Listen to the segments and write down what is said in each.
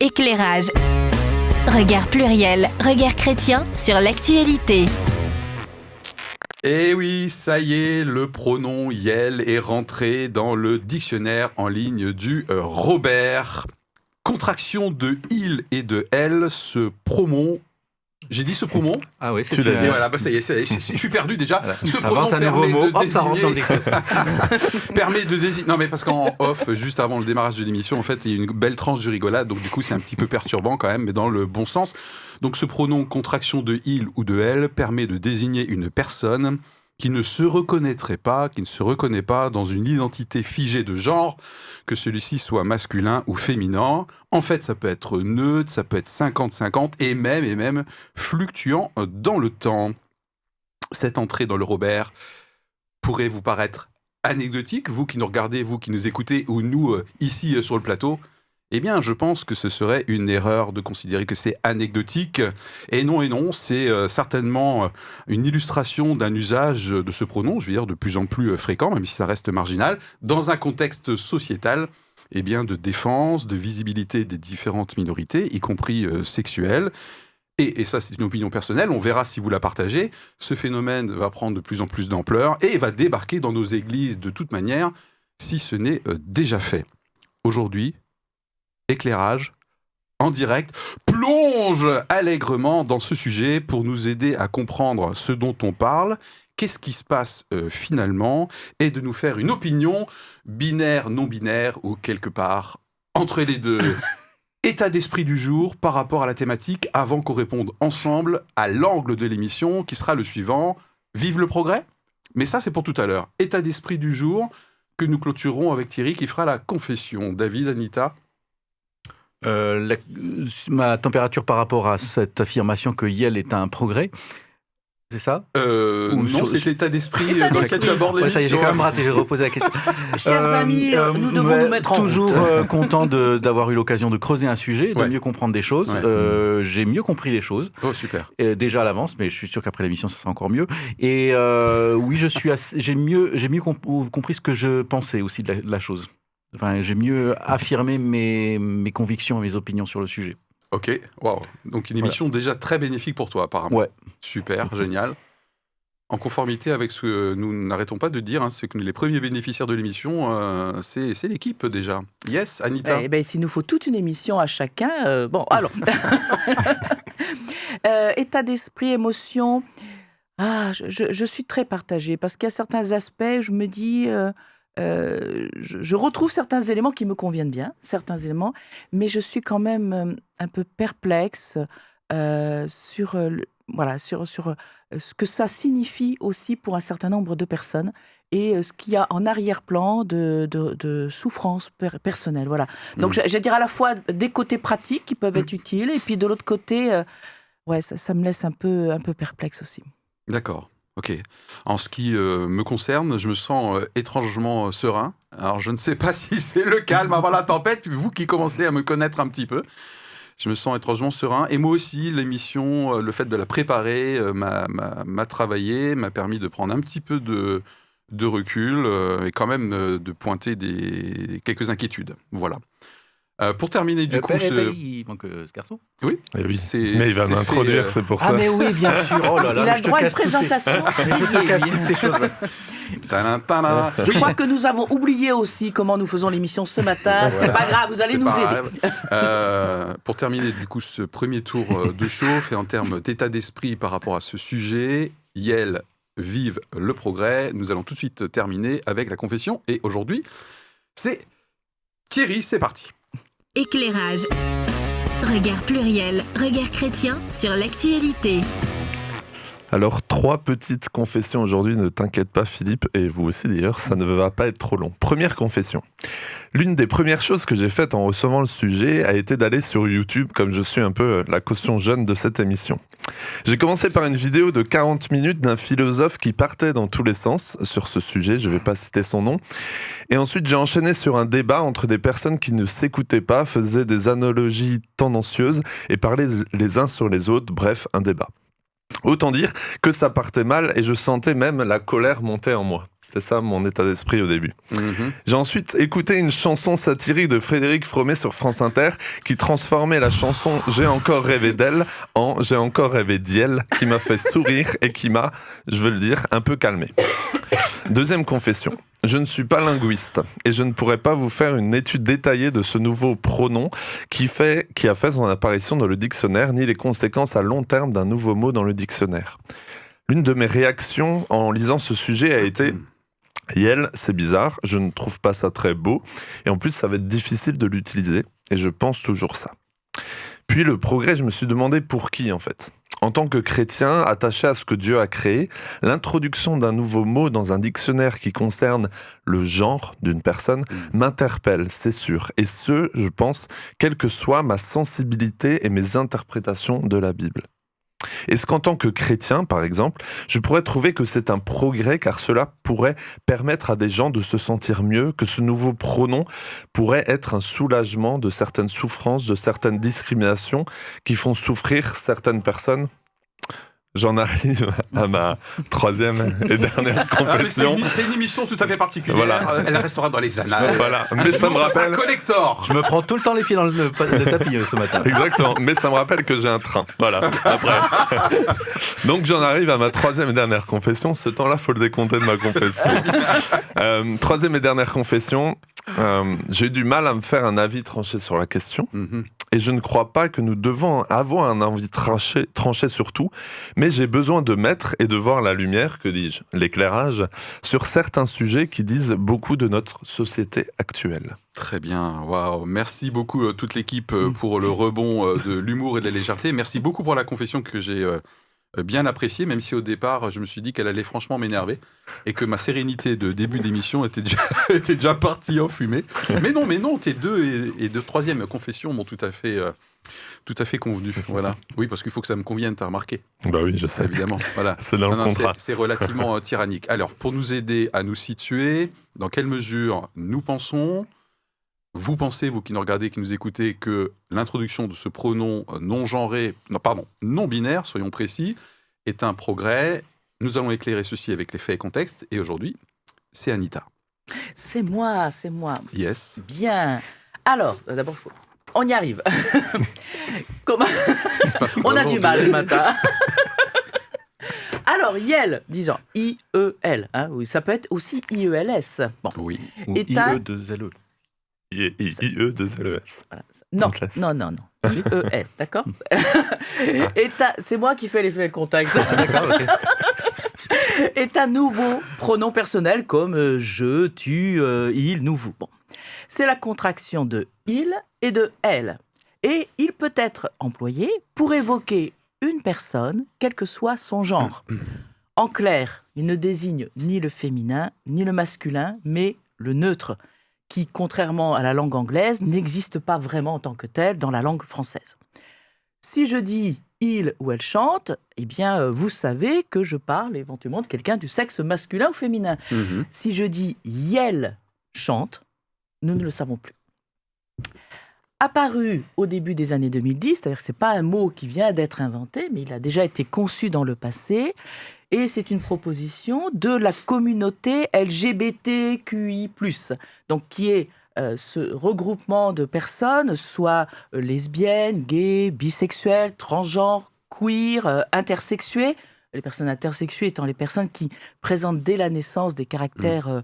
Éclairage. Regard pluriel, regard chrétien sur l'actualité. Et oui, ça y est, le pronom Yel est rentré dans le dictionnaire en ligne du Robert. Contraction de il et de elle, ce pronom. J'ai dit ce pronom. Ah oui, tu l'as dit. Voilà, bah ça y est, je suis perdu déjà. Voilà. Ce pronom permet de désigner. Non, mais parce qu'en off, juste avant le démarrage de l'émission, en fait, il y a une belle tranche de rigolade, donc du coup, c'est un petit peu perturbant quand même, mais dans le bon sens. Donc, ce pronom contraction de il ou de elle permet de désigner une personne qui ne se reconnaîtrait pas, qui ne se reconnaît pas dans une identité figée de genre, que celui-ci soit masculin ou féminin. En fait, ça peut être neutre, ça peut être 50-50, et même fluctuant dans le temps. Cette entrée dans le Robert pourrait vous paraître anecdotique, vous qui nous regardez, vous qui nous écoutez, ou nous, ici, sur le plateau. Eh bien, je pense que ce serait une erreur de considérer que c'est anecdotique. Et non, c'est certainement une illustration d'un usage de ce pronom, je veux dire, de plus en plus fréquent, même si ça reste marginal, dans un contexte sociétal, eh bien, de défense, de visibilité des différentes minorités, y compris sexuelles. Et ça, c'est une opinion personnelle, on verra si vous la partagez. Ce phénomène va prendre de plus en plus d'ampleur et va débarquer dans nos églises de toute manière, si ce n'est déjà fait. Aujourd'hui, Éclairage, en direct, plonge allègrement dans ce sujet pour nous aider à comprendre ce dont on parle, qu'est-ce qui se passe finalement, et de nous faire une opinion binaire, non-binaire, ou quelque part entre les deux. État d'esprit du jour par rapport à la thématique, avant qu'on réponde ensemble à l'angle de l'émission, qui sera le suivant. Vive le progrès ? Mais ça, c'est pour tout à l'heure. État d'esprit du jour, que nous clôturerons avec Thierry, qui fera la confession. David, Anita ? Ma température par rapport à cette affirmation que Yel est un progrès, c'est ça non, c'est l'état d'esprit dans lequel tu abordes l'émission. Ça y est, j'ai quand même raté, j'ai reposé la question. Chers amis, nous devons nous mettre en route. Toujours content d'avoir eu l'occasion de creuser un sujet, de mieux comprendre des choses. J'ai mieux compris les choses. Oh, super. Déjà à l'avance, mais je suis sûr qu'après l'émission, ça sera encore mieux. Et oui, j'ai mieux compris ce que je pensais aussi de la chose. Enfin, j'ai mieux affirmé mes convictions et mes opinions sur le sujet. Ok, waouh. Donc une émission déjà très bénéfique pour toi, apparemment. Ouais. Super, génial. En conformité avec ce que nous n'arrêtons pas de dire, c'est que les premiers bénéficiaires de l'émission, c'est l'équipe déjà. Yes, Anita. Eh bien, s'il nous faut toute une émission à chacun, bon, alors. État d'esprit, émotion. Je suis très partagée parce qu'il y a certains aspects, je me dis... je retrouve certains éléments qui me conviennent bien, certains éléments, mais je suis quand même un peu perplexe sur ce que ça signifie aussi pour un certain nombre de personnes et ce qu'il y a en arrière-plan de souffrance personnelle. Voilà. Donc, je dirais à la fois des côtés pratiques qui peuvent être utiles et puis de l'autre côté, ça me laisse un peu perplexe aussi. D'accord. Ok. En ce qui me concerne, je me sens étrangement serein. Alors, je ne sais pas si c'est le calme avant la tempête, vous qui commencez à me connaître un petit peu. Je me sens étrangement serein. Et moi aussi, l'émission, le fait de la préparer m'a travaillé, m'a permis de prendre un petit peu de recul et quand même de pointer quelques inquiétudes. Voilà. Pour terminer, du coup... Il manque ce garçon. Oui. Oui. Mais il va m'introduire, c'est pour ça. Ah mais oui, bien sûr. Oh là là, il a le droit à une présentation. Je te cache toutes ces choses-là. Je crois que nous avons oublié aussi comment nous faisons l'émission ce matin. C'est pas grave, vous allez nous aider. Pour terminer, du coup, ce premier tour de chauffe et en termes d'état d'esprit par rapport à ce sujet, Yel, vive le progrès. Nous allons tout de suite terminer avec la confession. Et aujourd'hui, c'est Thierry, c'est parti. Éclairage. Regard pluriel, regard chrétien sur l'actualité. Alors, 3 petites confessions aujourd'hui, ne t'inquiète pas Philippe, et vous aussi d'ailleurs, ça ne va pas être trop long. Première confession. L'une des premières choses que j'ai faites en recevant le sujet a été d'aller sur YouTube, comme je suis un peu la caution jeune de cette émission. J'ai commencé par une vidéo de 40 minutes d'un philosophe qui partait dans tous les sens sur ce sujet, je ne vais pas citer son nom. Et ensuite, j'ai enchaîné sur un débat entre des personnes qui ne s'écoutaient pas, faisaient des analogies tendancieuses et parlaient les uns sur les autres, bref, un débat. Autant dire que ça partait mal et je sentais même la colère monter en moi. C'est ça mon état d'esprit au début. Mhm. J'ai ensuite écouté une chanson satirique de Frédéric Fromet sur France Inter qui transformait la chanson « J'ai encore rêvé d'elle » en « J'ai encore rêvé d'elle » qui m'a fait sourire et qui m'a, je veux le dire, un peu calmé. Deuxième confession. Je ne suis pas linguiste et je ne pourrais pas vous faire une étude détaillée de ce nouveau pronom qui a fait son apparition dans le dictionnaire, ni les conséquences à long terme d'un nouveau mot dans le dictionnaire. L'une de mes réactions en lisant ce sujet a été « Yel, c'est bizarre, je ne trouve pas ça très beau et en plus ça va être difficile de l'utiliser et je pense toujours ça. » Puis le progrès, je me suis demandé pour qui en fait. En tant que chrétien, attaché à ce que Dieu a créé, l'introduction d'un nouveau mot dans un dictionnaire qui concerne le genre d'une personne m'interpelle, c'est sûr. Et ce, je pense, quelle que soit ma sensibilité et mes interprétations de la Bible. Est-ce qu'en tant que chrétien, par exemple, je pourrais trouver que c'est un progrès car cela pourrait permettre à des gens de se sentir mieux, que ce nouveau pronom pourrait être un soulagement de certaines souffrances, de certaines discriminations qui font souffrir certaines personnes? J'en arrive à ma troisième et dernière confession. C'est une émission tout à fait particulière. Voilà. Elle restera dans les annales. Voilà. Mais ça me rappelle. Collector. Je me prends tout le temps les pieds dans le tapis ce matin. Exactement. Mais ça me rappelle que j'ai un train. Voilà. Après. Donc j'en arrive à ma troisième et dernière confession. Ce temps-là, faut le décompter de ma confession. Troisième et dernière confession. J'ai eu du mal à me faire un avis tranché sur la question. Et je ne crois pas que nous devons avoir un avis tranché sur tout, mais j'ai besoin de mettre et de voir la lumière, que dis-je, l'éclairage, sur certains sujets qui disent beaucoup de notre société actuelle. Très bien, waouh. Merci beaucoup toute l'équipe pour le rebond de l'humour et de la légèreté. Merci beaucoup pour la confession que j'ai bien appréciée, même si au départ je me suis dit qu'elle allait franchement m'énerver et que ma sérénité de début d'émission était déjà partie en fumée. Mais non, tes deux et troisième confession m'ont tout à fait convenu. Voilà. Oui, parce qu'il faut que ça me convienne, t'as remarqué. Bah oui, je sais. Évidemment. Voilà. C'est dans le contrat. C'est relativement tyrannique. Alors, pour nous aider à nous situer, dans quelle mesure nous pensons, vous pensez, vous qui nous regardez, qui nous écoutez, que l'introduction de ce pronom non binaire, soyons précis, est un progrès? Nous allons éclairer ceci avec les faits et contextes. Et aujourd'hui, c'est Anita. C'est moi. Yes. Bien. Alors, d'abord, on y arrive. Comment... Il se passe quoi On a du mal ce aujourd'hui matin. Alors, Yel, disons I-E-L, hein, oui, ça peut être aussi I-E-L-S. Bon. Oui. Ou IE2LE. IE2LES. Voilà. Non. I-E-L, d'accord. C'est moi qui fais l'effet contexte. D'accord, ok. Est un nouveau pronom personnel comme je, tu, il, nous, vous. Bon. C'est la contraction de il et de elle. Et il peut être employé pour évoquer une personne, quel que soit son genre. En clair, il ne désigne ni le féminin, ni le masculin, mais le neutre, qui, contrairement à la langue anglaise, n'existe pas vraiment en tant que tel dans la langue française. Si je dis « il » ou « elle chante », eh bien, vous savez que je parle éventuellement de quelqu'un du sexe masculin ou féminin. Si je dis « yel chante », nous ne le savons plus. Apparu au début des années 2010, c'est-à-dire que ce n'est pas un mot qui vient d'être inventé, mais il a déjà été conçu dans le passé, et c'est une proposition de la communauté LGBTQI+, donc qui est ce regroupement de personnes, soit lesbiennes, gays, bisexuelles, transgenres, queer, intersexuées. Les personnes intersexuées étant les personnes qui présentent dès la naissance des caractères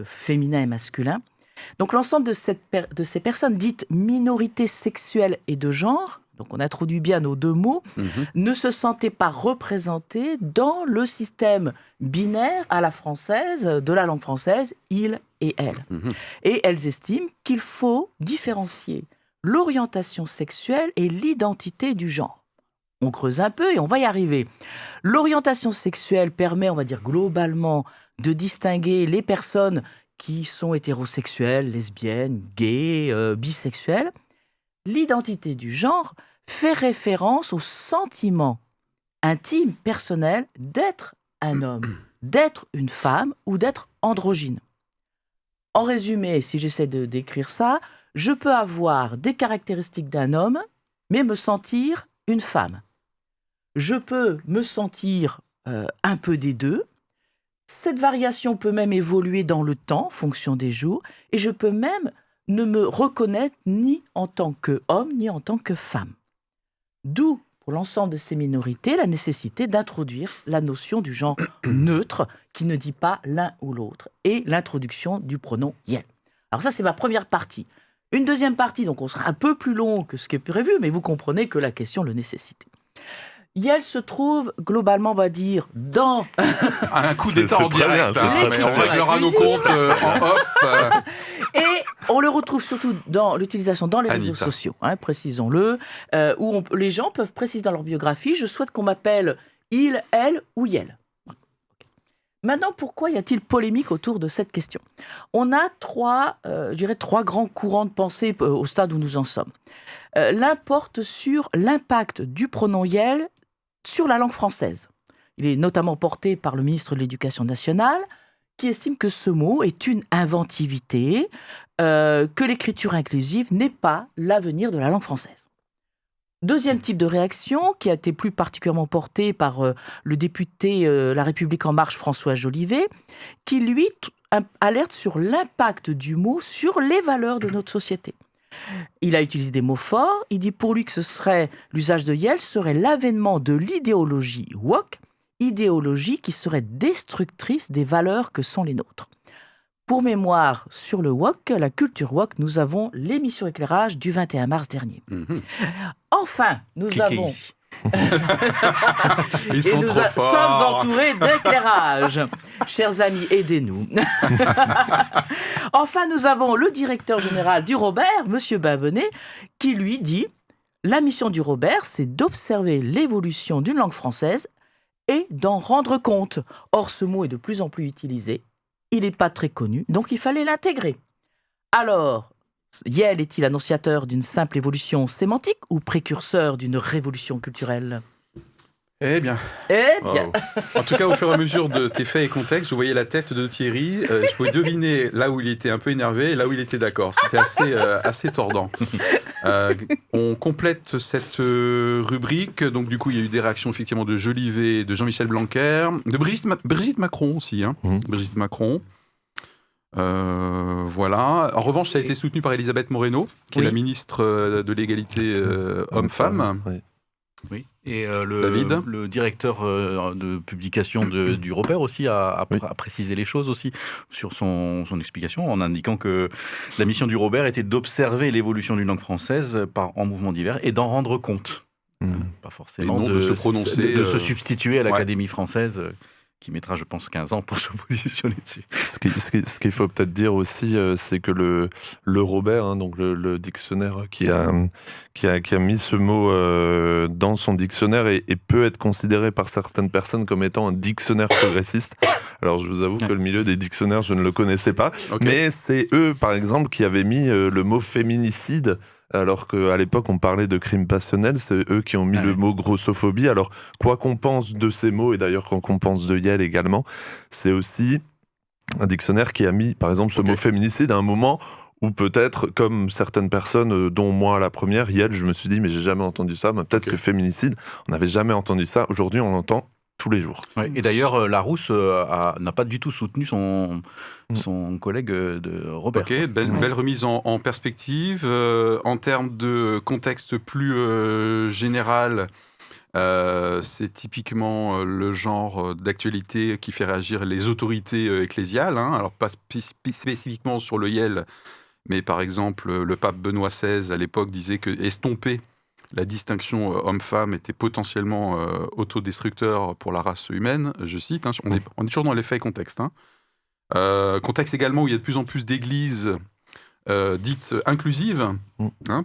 féminins et masculins. Donc l'ensemble de ces personnes dites minorités sexuelles et de genre, donc on introduit bien nos deux mots, ne se sentaient pas représentées dans le système binaire à la française, de la langue française, il et elle. Et elles estiment qu'il faut différencier l'orientation sexuelle et l'identité du genre. On creuse un peu et on va y arriver. L'orientation sexuelle permet, on va dire globalement, de distinguer les personnes qui sont hétérosexuelles, lesbiennes, gays, bisexuelles. L'identité du genre fait référence au sentiment intime, personnel, d'être un homme, d'être une femme ou d'être androgyne. En résumé, si j'essaie de décrire ça, je peux avoir des caractéristiques d'un homme, mais me sentir une femme. Je peux me sentir un peu des deux. cette variation peut même évoluer dans le temps, en fonction des jours, et je peux même ne me reconnaître ni en tant qu'homme, ni en tant que femme. D'où, pour l'ensemble de ces minorités, la nécessité d'introduire la notion du genre neutre, qui ne dit pas l'un ou l'autre, et l'introduction du pronom « yel ». Alors ça, c'est ma première partie. Une deuxième partie, donc on sera un peu plus long que ce qui est prévu, mais vous comprenez que la question le nécessitait. Yel se trouve, globalement, on va dire, dans... Un coup d'état en direct, mais on réglera nos inclusive. comptes en off. Et on le retrouve surtout dans l'utilisation dans les réseaux Anita. sociaux, précisons-le, où les gens peuvent préciser dans leur biographie « Je souhaite qu'on m'appelle il, elle ou yel ». Maintenant, pourquoi y a-t-il polémique autour de cette question ? On a trois grands courants de pensée au stade où nous en sommes. L'un porte sur l'impact du pronom yel sur la langue française. Il est notamment porté par le ministre de l'Éducation nationale, qui estime que ce mot est une inventivité, que l'écriture inclusive n'est pas l'avenir de la langue française. Deuxième type de réaction, qui a été plus particulièrement portée par le député La République En Marche, François Jolivet, qui, lui, alerte sur l'impact du mot sur les valeurs de notre société. Il a utilisé des mots forts. Il dit pour lui que l'usage de yel serait l'avènement de l'idéologie woke, idéologie qui serait destructrice des valeurs que sont les nôtres. Pour mémoire, sur le woke, la culture woke, nous avons l'émission Éclairage du 21 mars dernier. Enfin, nous Cliquez avons... ici. Ils sont Et nous trop sommes forts. entourés d'éclairage. Chers amis, aidez-nous. Enfin, nous avons le directeur général du Robert, M. Babenay, qui lui dit « La mission du Robert, c'est d'observer l'évolution d'une langue française et d'en rendre compte. Or, ce mot est de plus en plus utilisé. Il n'est pas très connu, donc il fallait l'intégrer. Alors, yel est-il annonciateur d'une simple évolution sémantique ou précurseur d'une révolution culturelle ? Eh bien, en tout cas, au fur et à mesure de tes faits et contextes, je voyais la tête de Thierry. Je pouvais deviner là où il était un peu énervé et là où il était d'accord. C'était assez tordant. On complète cette rubrique. Donc, du coup, il y a eu des réactions effectivement de Jolivet, de Jean-Michel Blanquer, de Brigitte Macron aussi. Brigitte Macron. Voilà. En revanche, ça a été soutenu par Elisabeth Moreno, qui est la ministre de l'égalité homme-femme. Oui. Oui. Et David. le directeur de publication du Robert aussi a précisé les choses aussi sur son explication en indiquant que la mission du Robert était d'observer l'évolution d'une langue française en mouvements divers et d'en rendre compte. Pas forcément de se prononcer. De se substituer à l'Académie française. Qui mettra, je pense, 15 ans pour se positionner dessus. Ce qu'il faut peut-être dire aussi, c'est que le Robert, donc le dictionnaire qui a mis ce mot dans son dictionnaire et peut être considéré par certaines personnes comme étant un dictionnaire progressiste. Alors, je vous avoue que le milieu des dictionnaires, je ne le connaissais pas. Okay. Mais c'est eux, par exemple, qui avaient mis le mot féminicide. Alors qu'à l'époque, on parlait de crime passionnel, c'est eux qui ont mis le mot grossophobie. Alors, quoi qu'on pense de ces mots, et d'ailleurs, quand on pense de yel également, c'est aussi un dictionnaire qui a mis, par exemple, ce mot féminicide à un moment où peut-être, comme certaines personnes, dont moi la première, yel, je me suis dit, mais j'ai jamais entendu ça, mais peut-être que féminicide, on n'avait jamais entendu ça. Aujourd'hui, on l'entend tous les jours. Ouais, et d'ailleurs, Larousse n'a pas du tout soutenu son collègue de Robert. Ok, belle remise en perspective. En termes de contexte plus général, c'est typiquement le genre d'actualité qui fait réagir les autorités ecclésiales. Alors pas spécifiquement sur le yel, mais par exemple, le pape Benoît XVI, à l'époque, disait que estomper la distinction homme-femme était potentiellement autodestructeur pour la race humaine, je cite. On est toujours dans les faits et contexte. Contexte également où il y a de plus en plus d'églises dites inclusives,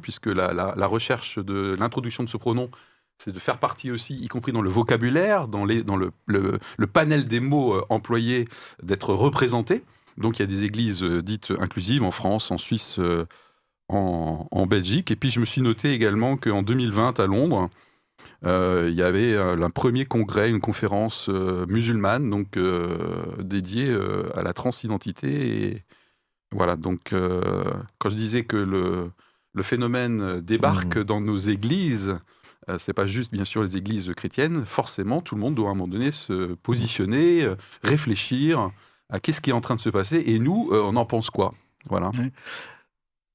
puisque la recherche de l'introduction de ce pronom, c'est de faire partie aussi, y compris dans le vocabulaire, dans le panel des mots employés, d'être représenté. Donc il y a des églises dites inclusives en France, en Suisse, en Belgique. Et puis je me suis noté également qu'en 2020 à Londres, il y avait un premier congrès, une conférence musulmane, donc dédiée à la transidentité. Et voilà, donc quand je disais que le phénomène débarque dans nos églises, c'est pas juste, bien sûr, les églises chrétiennes. Forcément, tout le monde doit à un moment donné se positionner, réfléchir à qu'est-ce qui est en train de se passer, et nous, on en pense quoi. Voilà. Oui.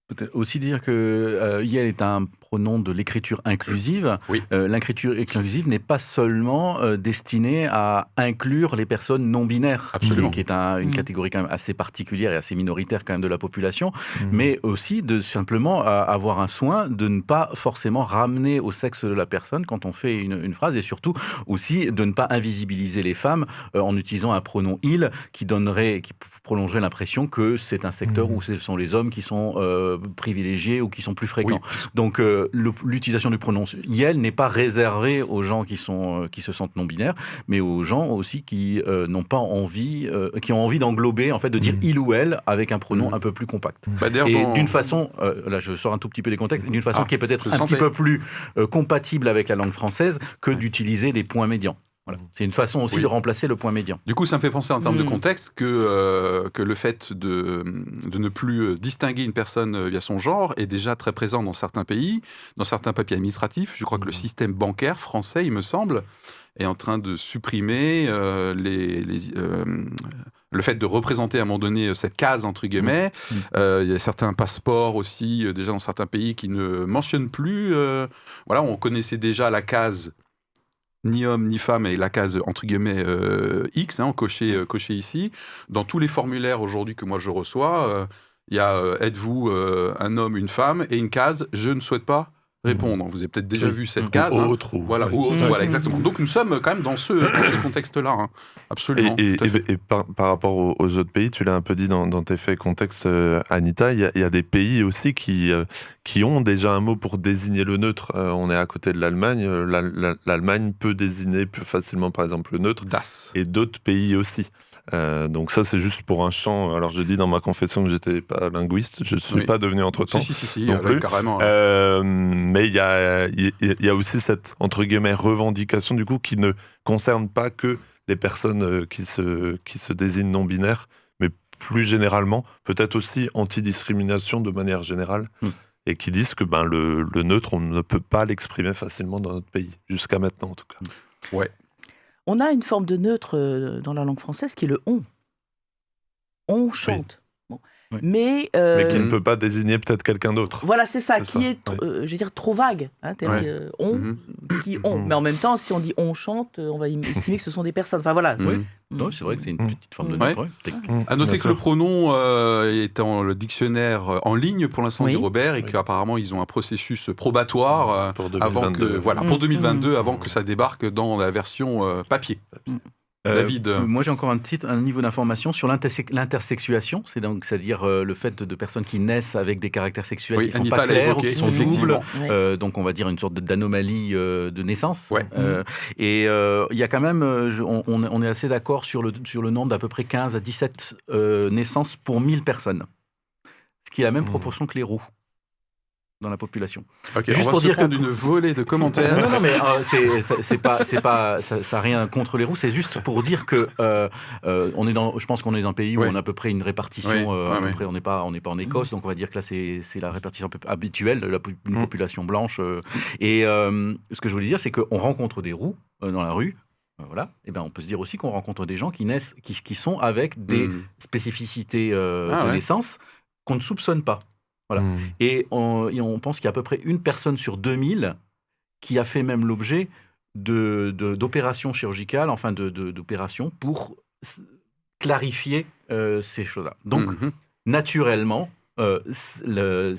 Peut-être aussi dire que Yel est un pronom de l'écriture inclusive. Oui. L'écriture inclusive n'est pas seulement destinée à inclure les personnes non binaires, Absolument. qui est une catégorie quand même assez particulière et assez minoritaire quand même de la population, mais aussi de simplement avoir un soin de ne pas forcément ramener au sexe de la personne quand on fait une phrase, et surtout aussi de ne pas invisibiliser les femmes en utilisant un pronom il qui prolongerait l'impression que c'est un secteur où ce sont les hommes qui sont privilégiés ou qui sont plus fréquents. Oui. Donc l'utilisation du pronom Yel n'est pas réservée aux gens qui se sentent non binaires, mais aux gens aussi qui n'ont pas envie, qui ont envie d'englober, en fait, de dire il ou elle avec un pronom un peu plus compact. Bah, Et d'une façon, là je sors un tout petit peu des contextes, d'une façon qui est peut-être un petit peu plus compatible avec la langue française que d'utiliser des points médians. Voilà. C'est une façon aussi de remplacer le point médian. Du coup, ça me fait penser en termes de contexte que le fait de ne plus distinguer une personne via son genre est déjà très présent dans certains pays, dans certains papiers administratifs. Je crois que le système bancaire français, il me semble, est en train de supprimer le fait de représenter à un moment donné cette case, entre guillemets. Il y a certains passeports aussi, déjà dans certains pays, qui ne mentionnent plus... voilà, on connaissait déjà la case ni homme ni femme, et la case entre guillemets X, coché ici. Dans tous les formulaires aujourd'hui que moi je reçois, il y a êtes-vous un homme, une femme, et une case je ne souhaite pas répondre. Vous avez peut-être déjà vu cette case. Ou autre. Voilà, voilà, exactement. Donc nous sommes quand même dans ce contexte-là. Absolument. Et par rapport aux autres pays, tu l'as un peu dit dans tes faits contexte, Anita, il y a des pays aussi qui ont déjà un mot pour désigner le neutre. On est à côté de l'Allemagne. L'Allemagne peut désigner plus facilement, par exemple, le neutre. Das. Et d'autres pays aussi. Donc ça, c'est juste pour un champ. Alors, j'ai dit dans ma confession que j'étais pas linguiste. Je ne suis pas devenu entre-temps. Si, non plus. carrément. Mais il y a aussi cette, entre guillemets, revendication, du coup, qui ne concerne pas que les personnes qui se désignent non-binaires, mais plus généralement, peut-être aussi anti-discrimination de manière générale, et qui disent que le neutre, on ne peut pas l'exprimer facilement dans notre pays, jusqu'à maintenant en tout cas. Ouais. On a une forme de neutre dans la langue française qui est le on. On chante. Bon. Oui. Mais qui ne peut pas désigner peut-être quelqu'un d'autre. Voilà, c'est ça, C'est qui ça. est, je veux dire, trop vague. Qui on. Mais en même temps, si on dit on chante, on va estimer que ce sont des personnes. Enfin voilà. Non, c'est vrai que c'est une petite forme de neutre. À noter que le pronom est dans le dictionnaire en ligne pour l'instant, dit Robert, et qu'apparemment ils ont un processus probatoire pour 2022. pour 2022, avant que ça débarque dans la version papier. David. Moi, j'ai encore un niveau d'information sur l'intersexuation, c'est-à-dire le fait de personnes qui naissent avec des caractères sexuels qui sont Anita pas clairs, ou évoqué, qui sont doubles, Oui. donc on va dire une sorte d'anomalie de naissance. Ouais. Et il y a quand même, on est assez d'accord sur le nombre d'à peu près 15 à 17 naissances pour 1000 personnes, ce qui est la même proportion que les roux dans la population. Ok, Juste on va pour se dire prendre une volée de commentaires. Non, mais c'est pas, ça a rien contre les roux. C'est juste pour dire que je pense qu'on est dans un pays où on a à peu près une répartition. À peu près, on n'est pas en Écosse, donc on va dire que là c'est la répartition un peu habituelle de une population blanche. Et ce que je voulais dire, c'est qu'on rencontre des roux dans la rue. Voilà. Et ben on peut se dire aussi qu'on rencontre des gens qui naissent, qui sont avec des spécificités de naissance qu'on ne soupçonne pas. Voilà. Et on pense qu'il y a à peu près une personne sur 2000 qui a fait même l'objet d'opérations chirurgicales, enfin d'opérations pour clarifier ces choses-là. Donc, naturellement, ce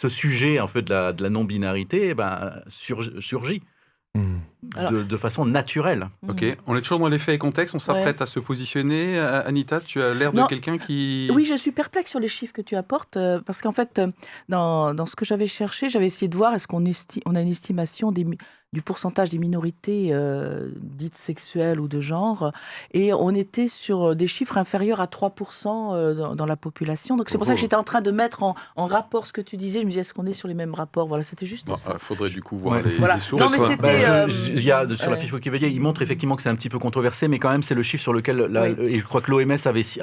sujet en fait, de la non-binarité surgit. De façon naturelle. Ok, on est toujours dans les faits et contextes, on s'apprête à se positionner. Anita, tu as l'air de quelqu'un qui... Oui, je suis perplexe sur les chiffres que tu apportes, parce qu'en fait, dans ce que j'avais cherché, j'avais essayé de voir est-ce qu'on a une estimation du pourcentage des minorités dites sexuelles ou de genre, et on était sur des chiffres inférieurs à 3% dans la population. Donc c'est pour ça que j'étais en train de mettre en rapport ce que tu disais. Je me disais, est-ce qu'on est sur les mêmes rapports? Voilà, c'était juste ça. Il faudrait du coup voir les sources. Non, mais c'était... sur la fiche Wikipédia, il montre effectivement que c'est un petit peu controversé, mais quand même c'est le chiffre sur lequel, et je crois que l'OMS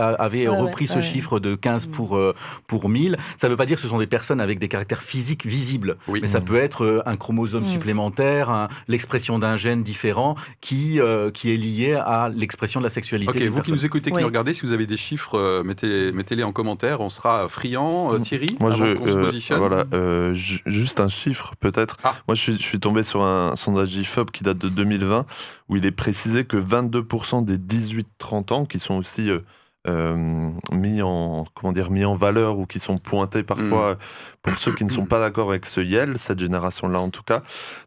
avait repris ce chiffre de 15 pour 1000. Ça ne veut pas dire que ce sont des personnes avec des caractères physiques visibles, mais ça peut être un chromosome supplémentaire, avoir l'expression d'un gène différent qui est lié à l'expression de la sexualité. Ok, vous qui nous écoutez, qui nous regardez, si vous avez des chiffres, mettez-les en commentaire. On sera friand. Thierry, moi, avant qu'on se positionne. Voilà, juste un chiffre peut-être. Moi, je suis tombé sur un sondage IFOP qui date de 2020 où il est précisé que 22% des 18-30 ans qui sont aussi mis en valeur ou qui sont pointés parfois pour ceux qui ne sont pas d'accord avec ce YEL, cette génération-là en tout cas.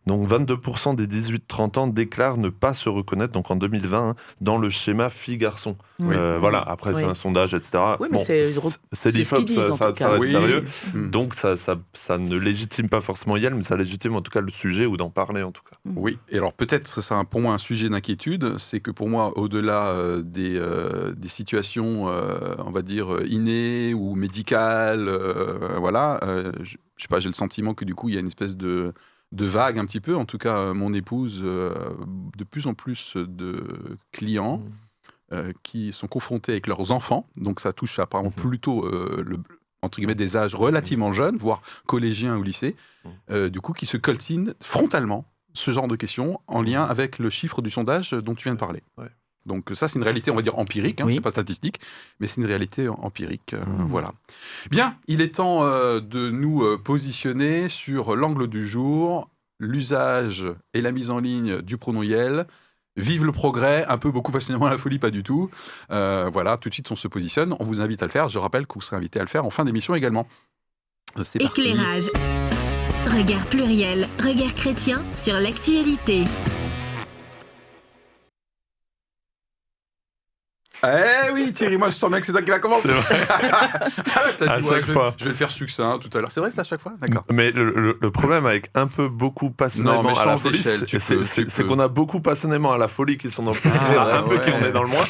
Donc 22% des 18-30 ans déclarent ne pas se reconnaître, donc en 2020, dans le schéma fille-garçon. Voilà, après c'est un sondage, etc. Oui, mais c'est l'IFOP, ça reste sérieux. Donc ça ne légitime pas forcément YEL, mais ça légitime en tout cas le sujet ou d'en parler en tout cas. Oui, et alors peut-être c'est pour moi un sujet d'inquiétude, c'est que pour moi, au-delà des situations, on va dire, innées ou médicales, voilà, je sais pas, j'ai le sentiment que du coup, il y a une espèce de vague un petit peu. En tout cas, mon épouse, de plus en plus de clients qui sont confrontés avec leurs enfants. Donc ça touche apparemment plutôt entre guillemets des âges relativement jeunes, voire collégiens ou lycée, du coup, qui se coltinent frontalement ce genre de questions en lien avec le chiffre du sondage dont tu viens de parler. Ouais. Donc ça, c'est une réalité, on va dire, empirique, c'est pas statistique, mais c'est une réalité empirique. Voilà. Bien, il est temps de nous positionner sur l'angle du jour, l'usage et la mise en ligne du pronom YEL. Vive le progrès, un peu, beaucoup, passionnément la folie, pas du tout. Voilà, tout de suite, on se positionne. On vous invite à le faire. Je rappelle que vous serez invité à le faire en fin d'émission également. C'est parti. Éclairage. Regard pluriel, regard chrétien sur l'actualité. Eh oui, Thierry, moi je sens bien que c'est toi qui va commencer. À chaque fois. Je vais le faire succinct tout à l'heure. C'est vrai, c'est à chaque fois. D'accord. Mais le problème avec un peu beaucoup passionnément à la folie, c'est qu'on a beaucoup passionnément à la folie qui sont dans le plus, un peu qui en est dans le moins.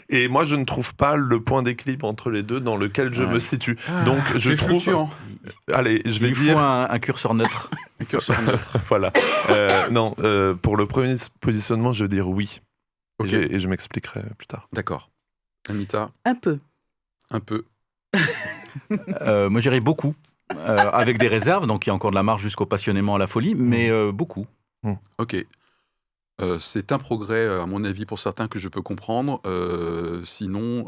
Et moi, je ne trouve pas le point d'équilibre entre les deux dans lequel je me situe. Donc, je trouve. Allez, je vais dire. Il faut un curseur neutre. Un curseur neutre. Voilà. Non, pour le premier positionnement, je veux dire oui. Ok. Et je m'expliquerai plus tard. D'accord. Anita. Un peu. Moi, j'irais beaucoup, avec des réserves, donc il y a encore de la marge jusqu'au passionnément à la folie, mais beaucoup. Ok. C'est un progrès, à mon avis, pour certains que je peux comprendre. Sinon,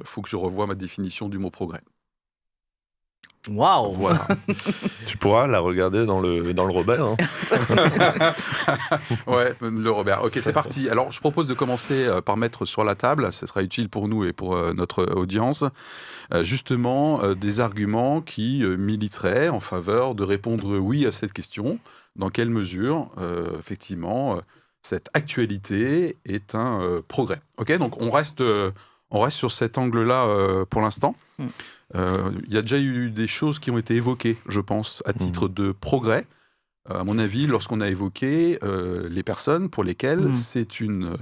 faut que je revoie ma définition du mot progrès. Waouh. Voilà. Tu pourras la regarder dans le Robert. Hein. Ouais, le Robert. Ok, c'est parti. Alors, je propose de commencer par mettre sur la table, ce sera utile pour nous et pour notre audience, justement des arguments qui militeraient en faveur de répondre oui à cette question. Dans quelle mesure, effectivement, cette actualité est un progrès. Ok, donc on reste sur cet angle-là pour l'instant. Il y a déjà eu des choses qui ont été évoquées, je pense, à titre de progrès. À mon avis, lorsqu'on a évoqué les personnes pour lesquelles c'est une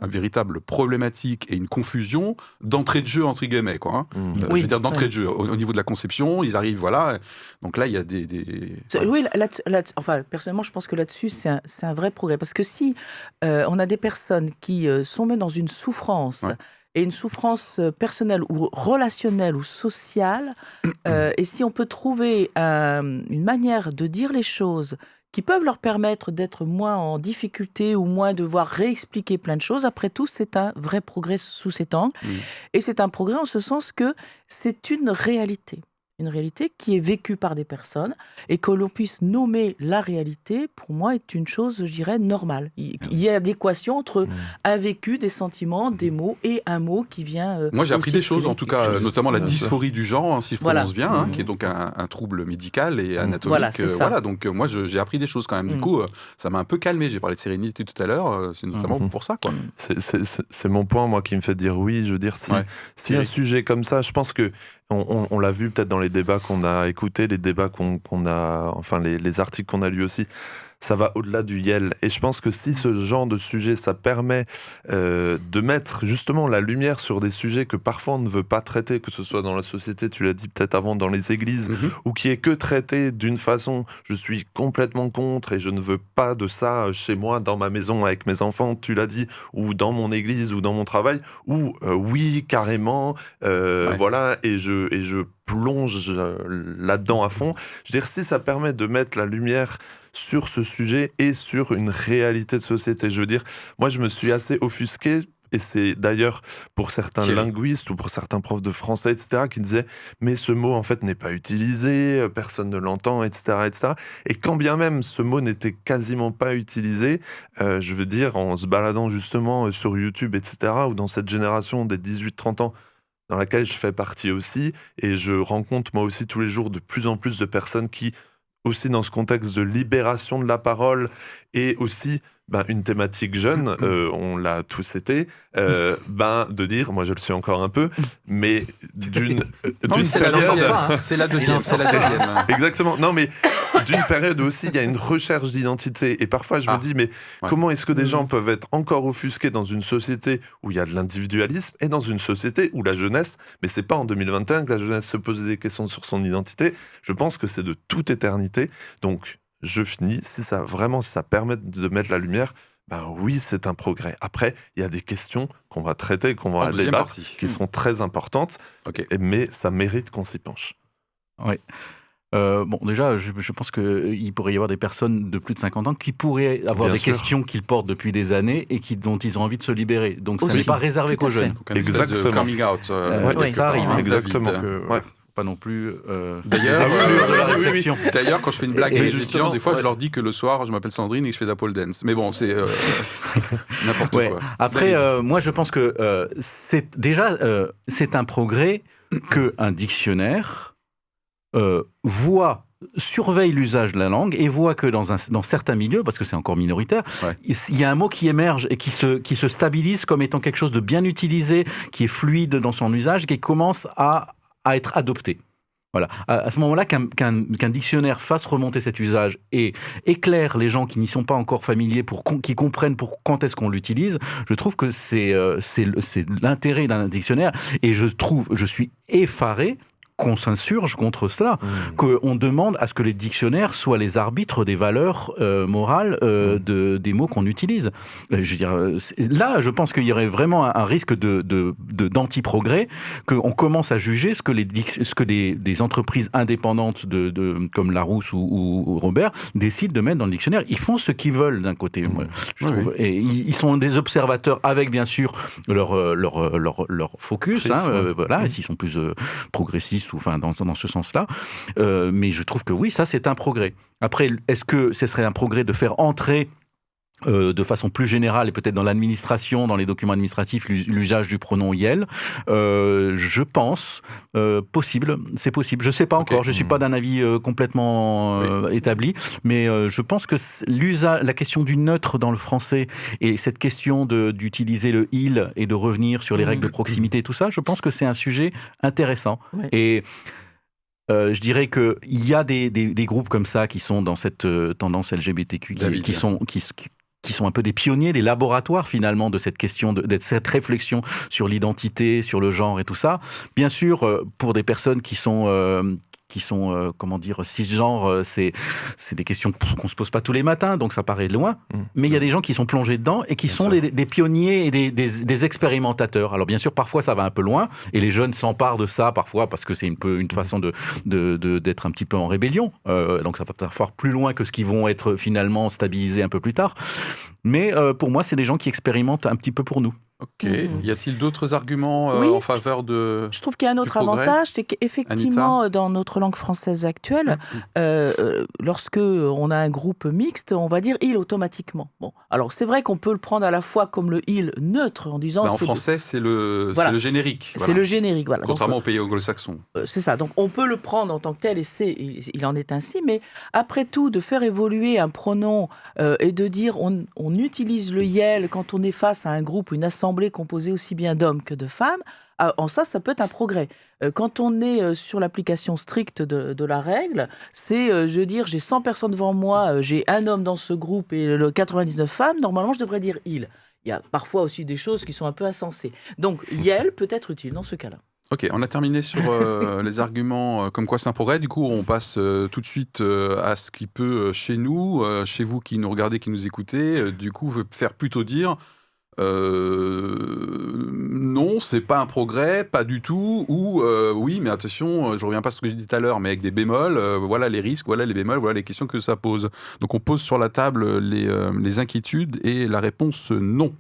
véritable problématique et une confusion d'entrée de jeu, entre guillemets, quoi. Je veux dire d'entrée de jeu. Au niveau de la conception, ils arrivent, voilà. Donc là, il y a des... Oui, enfin, personnellement, je pense que là-dessus, c'est un vrai progrès. Parce que si on a des personnes qui sont même dans une souffrance... et une souffrance personnelle ou relationnelle ou sociale, et si on peut trouver une manière de dire les choses qui peuvent leur permettre d'être moins en difficulté ou moins devoir réexpliquer plein de choses, après tout, c'est un vrai progrès sous cet angle. Et c'est un progrès en ce sens que c'est une réalité qui est vécue par des personnes, et que l'on puisse nommer la réalité, pour moi, est une chose, je dirais, normale. Il y a adéquation entre un vécu, des sentiments, des mots, et un mot qui vient... Moi, j'ai appris des choses, en tout cas, notamment la dysphorie du genre, hein, si je prononce bien, qui est donc un trouble médical et anatomique. Voilà, donc moi, j'ai appris des choses quand même. Du coup, ça m'a un peu calmé. J'ai parlé de sérénité tout à l'heure, c'est notamment pour ça, quoi. C'est mon point, moi, qui me fait dire oui. Je veux dire, si un sujet comme ça, je pense que on l'a vu peut-être dans les débats qu'on a écoutés, les débats qu'on a, enfin les articles qu'on a lus aussi, ça va au-delà du YEL. Et je pense que si ce genre de sujet, ça permet de mettre justement la lumière sur des sujets que parfois on ne veut pas traiter, que ce soit dans la société, tu l'as dit peut-être avant, dans les églises, ou qui est que traité d'une façon, je suis complètement contre et je ne veux pas de ça chez moi, dans ma maison, avec mes enfants, tu l'as dit, ou dans mon église, ou dans mon travail, ou oui, carrément, voilà, et je plonge là-dedans à fond. Je veux dire, si ça permet de mettre la lumière sur ce sujet et sur une réalité de société. Je veux dire, moi je me suis assez offusqué, et c'est d'ailleurs pour certains linguistes ou pour certains profs de français, etc., qui disaient « mais ce mot en fait n'est pas utilisé, personne ne l'entend, etc., etc. » Et quand bien même ce mot n'était quasiment pas utilisé, je veux dire, en se baladant justement sur YouTube, etc., ou dans cette génération des 18-30 ans, dans laquelle je fais partie aussi, et je rencontre moi aussi tous les jours de plus en plus de personnes qui, aussi dans ce contexte de libération de la parole, et aussi une thématique jeune, on l'a tous été, de dire, moi je le suis encore un peu, mais d'une période... C'est la deuxième. Exactement, non mais d'une période où aussi il y a une recherche d'identité, et parfois je me dis, mais comment est-ce que des gens peuvent être encore offusqués dans une société où il y a de l'individualisme, et dans une société où la jeunesse, mais c'est pas en 2021 que la jeunesse se pose des questions sur son identité, je pense que c'est de toute éternité, donc... Je finis, si ça permet de mettre la lumière, oui, c'est un progrès. Après, il y a des questions qu'on va traiter, qu'on va débattre, qui seront très importantes, mais ça mérite qu'on s'y penche. Oui. Déjà, je pense qu'il pourrait y avoir des personnes de plus de 50 ans qui pourraient avoir des questions qu'ils portent depuis des années et dont ils ont envie de se libérer. Donc, ça n'est pas réservé qu'aux jeunes. Donc, exactement. De coming out. Ça arrive. Exactement. Pas non plus d'ailleurs, exclure de la réflexion. D'ailleurs, quand je fais une blague avec les étudiants, des fois, je leur dis que le soir, je m'appelle Sandrine et que je fais de la pole dance. Mais bon, c'est n'importe quoi. Après, moi, je pense que c'est un progrès qu'un dictionnaire surveille l'usage de la langue et voit que dans certains milieux, parce que c'est encore minoritaire, il y a un mot qui émerge et qui se stabilise comme étant quelque chose de bien utilisé, qui est fluide dans son usage, qui commence à être adopté. Voilà. À ce moment-là, qu'un dictionnaire fasse remonter cet usage et éclaire les gens qui n'y sont pas encore familiers, qui comprennent quand est-ce qu'on l'utilise, je trouve que c'est l'intérêt d'un dictionnaire. Et je suis effaré qu'on s'insurge contre cela, qu'on demande à ce que les dictionnaires soient les arbitres des valeurs morales des mots qu'on utilise. Je veux dire, là, je pense qu'il y aurait vraiment un risque d'anti-progrès, qu'on commence à juger ce que des entreprises indépendantes comme Larousse ou Robert décident de mettre dans le dictionnaire. Ils font ce qu'ils veulent d'un côté, moi, je trouve. Et ils sont des observateurs avec, bien sûr, leur focus, voilà, s'ils sont plus progressistes, dans ce sens-là. Mais je trouve que oui, ça, c'est un progrès. Après, est-ce que ce serait un progrès de faire entrer de façon plus générale et peut-être dans l'administration, dans les documents administratifs, l'usage du pronom IEL, je pense c'est possible. Je ne sais pas encore, je ne suis pas d'un avis complètement établi, mais je pense que la question du neutre dans le français et cette question d'utiliser le il et de revenir sur les règles de proximité et tout ça, je pense que c'est un sujet intéressant. Et je dirais qu'il y a des groupes comme ça qui sont dans cette tendance LGBTQ, qui sont un peu des pionniers, des laboratoires finalement de cette question, de cette réflexion sur l'identité, sur le genre et tout ça. Bien sûr, pour des personnes qui sont cisgenres, c'est des questions qu'on se pose pas tous les matins, donc ça paraît loin. Mais il y a des gens qui sont plongés dedans et qui sont des pionniers et des expérimentateurs. Alors bien sûr, parfois ça va un peu loin et les jeunes s'emparent de ça parfois parce que c'est une façon d'être un petit peu en rébellion. Donc ça va parfois plus loin que ce qui vont être finalement stabilisés un peu plus tard. Mais pour moi, c'est des gens qui expérimentent un petit peu pour nous. Ok. Y a-t-il d'autres arguments en faveur de... Je trouve qu'il y a un autre avantage, c'est qu'effectivement, dans notre langue française actuelle, lorsque on a un groupe mixte, on va dire « il » automatiquement. Bon, alors c'est vrai qu'on peut le prendre à la fois comme le « il » neutre, en disant... en français, c'est le générique. C'est le générique, voilà. Contrairement aux pays anglo-saxons. C'est ça, donc on peut le prendre en tant que tel, et il en est ainsi, mais après tout, de faire évoluer un pronom et de dire on utilise le « yel » quand on est face à un groupe, une assemblée composée aussi bien d'hommes que de femmes, en ça peut être un progrès. Quand on est sur l'application stricte de la règle, c'est, j'ai 100 personnes devant moi, j'ai un homme dans ce groupe et 99 femmes, normalement je devrais dire « il ». Il y a parfois aussi des choses qui sont un peu insensées. Donc « yel » peut être utile dans ce cas-là. Ok, on a terminé sur les arguments comme quoi c'est un progrès. Du coup, on passe tout de suite à ce qui peut, chez nous, chez vous qui nous regardez, qui nous écoutez, du coup, faire plutôt dire Non, c'est pas un progrès, pas du tout. Ou oui, mais attention, je reviens pas à ce que j'ai dit tout à l'heure, mais avec des bémols, voilà les risques, voilà les bémols, voilà les questions que ça pose. Donc on pose sur la table les inquiétudes et la réponse non.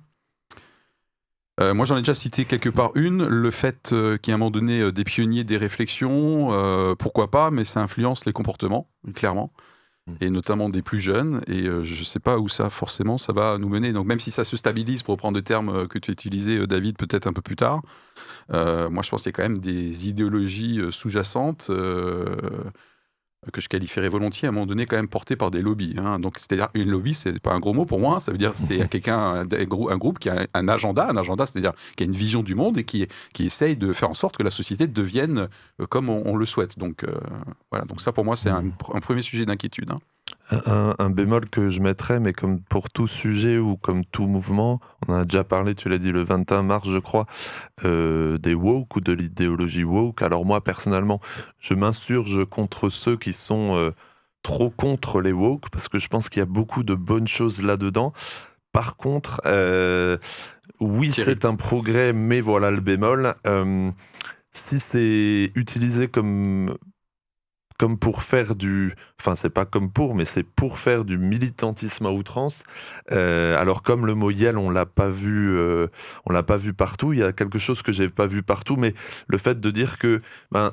Moi, j'en ai déjà cité quelque part une, le fait qu'il y a un moment donné des pionniers des réflexions, pourquoi pas, mais ça influence les comportements, clairement. Et notamment des plus jeunes, et je ne sais pas où ça forcément ça va nous mener. Donc même si ça se stabilise, pour reprendre le terme que tu as utilisé, David, peut-être un peu plus tard, moi je pense qu'il y a quand même des idéologies sous-jacentes que je qualifierais volontiers à un moment donné quand même portées par des lobbies. Hein. Donc c'est-à-dire une lobby, c'est pas un gros mot pour moi, ça veut dire c'est quelqu'un, un groupe qui a un agenda, c'est-à-dire qui a une vision du monde et qui essaye de faire en sorte que la société devienne comme on le souhaite. Donc voilà, donc ça pour moi c'est un premier sujet d'inquiétude. Hein. Un bémol que je mettrais, mais comme pour tout sujet ou comme tout mouvement, on en a déjà parlé, tu l'as dit le 21 mars, je crois, des woke ou de l'idéologie woke. Alors moi, personnellement, je m'insurge contre ceux qui sont trop contre les woke, parce que je pense qu'il y a beaucoup de bonnes choses là-dedans. Par contre, oui, c'est un progrès, mais voilà le bémol. Si c'est utilisé comme pour faire du... Enfin, c'est pas comme pour, mais c'est pour faire du militantisme à outrance. Alors, comme le mot « yel », on l'a pas vu partout. Il y a quelque chose que j'ai pas vu partout, mais le fait de dire que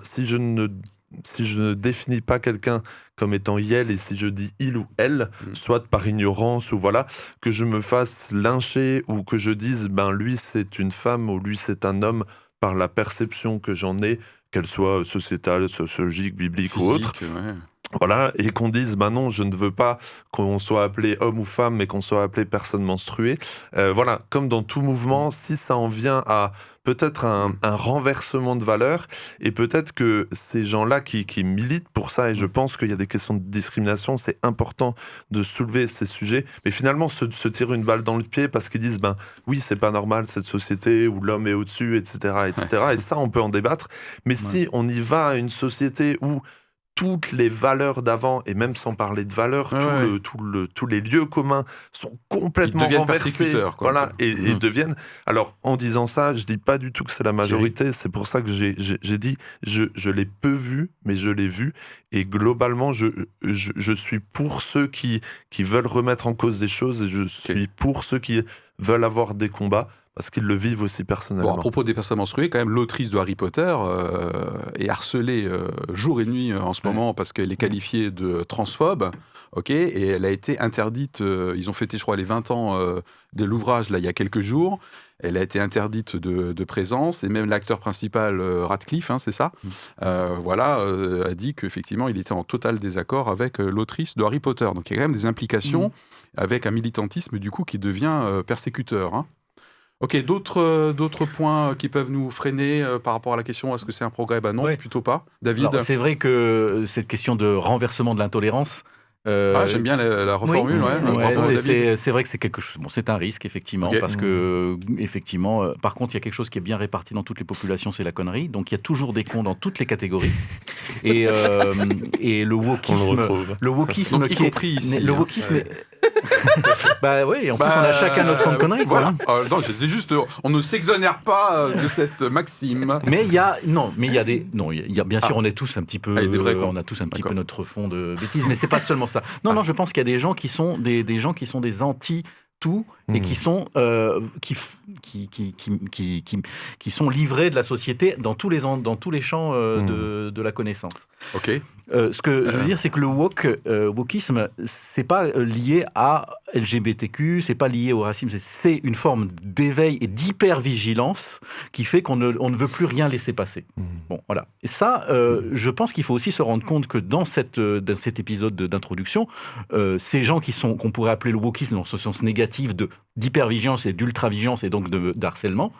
si je ne définis pas quelqu'un comme étant yel, et si je dis il ou elle, soit par ignorance, ou voilà, que je me fasse lyncher, ou que je dise lui c'est une femme, ou lui c'est un homme, par la perception que j'en ai, qu'elle soit sociétale, sociologique, biblique ou autre. Ouais. Voilà, et qu'on dise, non, je ne veux pas qu'on soit appelé homme ou femme, mais qu'on soit appelé personne menstruée. Voilà, comme dans tout mouvement, si ça en vient à peut-être un renversement de valeurs, et peut-être que ces gens-là qui militent pour ça, et je pense qu'il y a des questions de discrimination, c'est important de soulever ces sujets, mais finalement se tirer une balle dans le pied parce qu'ils disent, oui, c'est pas normal cette société où l'homme est au-dessus, etc., etc. Ouais. Et ça, on peut en débattre, mais si on y va à une société où toutes les valeurs d'avant, et même sans parler de valeurs, tous les lieux communs sont complètement renversés. Voilà, et deviennent... Alors, en disant ça, je dis pas du tout que c'est la majorité, c'est pour ça que j'ai dit, je l'ai peu vu, mais je l'ai vu, et globalement, je suis pour ceux qui veulent remettre en cause des choses, et je suis pour ceux qui veulent avoir des combats, parce qu'ils le vivent aussi personnellement. Bon, à propos des personnes menstruées, quand même, l'autrice de Harry Potter est harcelée jour et nuit en ce moment parce qu'elle est qualifiée de transphobe, et elle a été interdite, ils ont fêté, je crois, les 20 ans de l'ouvrage, là, il y a quelques jours. Elle a été interdite de présence, et même l'acteur principal, Radcliffe, c'est ça, a dit qu'effectivement, il était en total désaccord avec l'autrice de Harry Potter. Donc il y a quand même des implications avec un militantisme, du coup, qui devient persécuteur, hein. Ok, d'autres points qui peuvent nous freiner par rapport à la question, est-ce que c'est un progrès ? Non, plutôt pas. David ? Alors, c'est vrai que cette question de renversement de l'intolérance... j'aime bien la reformule. C'est vrai que c'est quelque chose. Bon, c'est un risque effectivement, parce que effectivement, par contre, il y a quelque chose qui est bien réparti dans toutes les populations, c'est la connerie. Donc, il y a toujours des cons dans toutes les catégories. Et le wokisme, donc, y compris ici. Le wokisme. Oui, en plus, on a chacun notre fond de connerie. Voilà. Non, c'était juste, on ne s'exonère pas de cette maxime. Mais il y a bien sûr, on est tous un petit peu, on a tous un petit peu notre fond de bêtises, mais c'est pas seulement ça. Non, je pense qu'il y a des gens qui sont des gens qui sont des anti-tout et qui sont qui sont livrés de la société dans tous les champs de la connaissance. Ok. Ce que je veux dire, c'est que le wokisme, c'est pas lié à LGBTQ, c'est pas lié au racisme, c'est une forme d'éveil et d'hypervigilance qui fait qu'on ne veut plus rien laisser passer. Bon, voilà. Et ça, je pense qu'il faut aussi se rendre compte que dans cet épisode d'introduction, ces gens qu'on pourrait appeler le wokisme dans ce sens négatif d'hypervigilance et d'ultravigilance et donc d'harcèlement,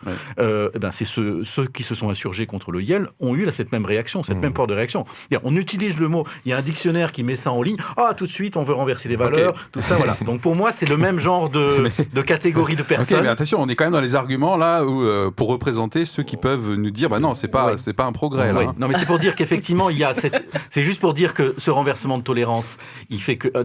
c'est ceux qui se sont insurgés contre le YEL ont eu cette même réaction, cette même porte de réaction. On utilise le mot, il y a un dictionnaire qui met ça en ligne, tout de suite on veut renverser les valeurs, tout ça, voilà. Donc pour moi c'est le même genre de catégorie de personnes. Ok, mais attention, on est quand même dans les arguments là où, pour représenter ceux qui peuvent nous dire non, c'est pas un progrès là. Non, mais c'est pour dire qu'effectivement c'est juste pour dire que ce renversement de tolérance,